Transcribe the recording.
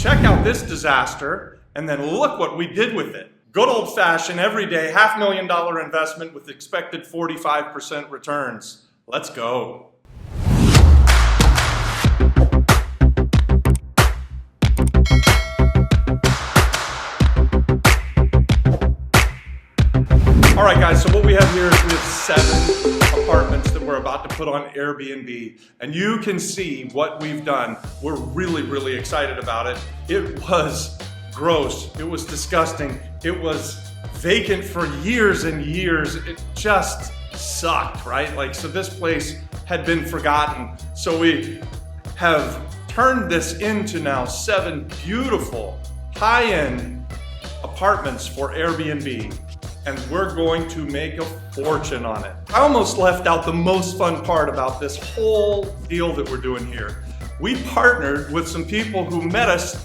check out this disaster, and then look what we did with it. Good old-fashioned, everyday, $500,000 investment with expected 45% returns. Let's go. All right, guys, so what we have here is we have 7 apartments that we're about to put on Airbnb, and you can see what we've done. We're really, really excited about it. It was gross. It was disgusting. It was vacant for years and years. It just sucked, right? Like, so this place had been forgotten. So we have turned this into now 7 beautiful, high-end apartments for Airbnb. And we're going to make a fortune on it. I almost left out the most fun part about this whole deal that we're doing here. We partnered with some people who met us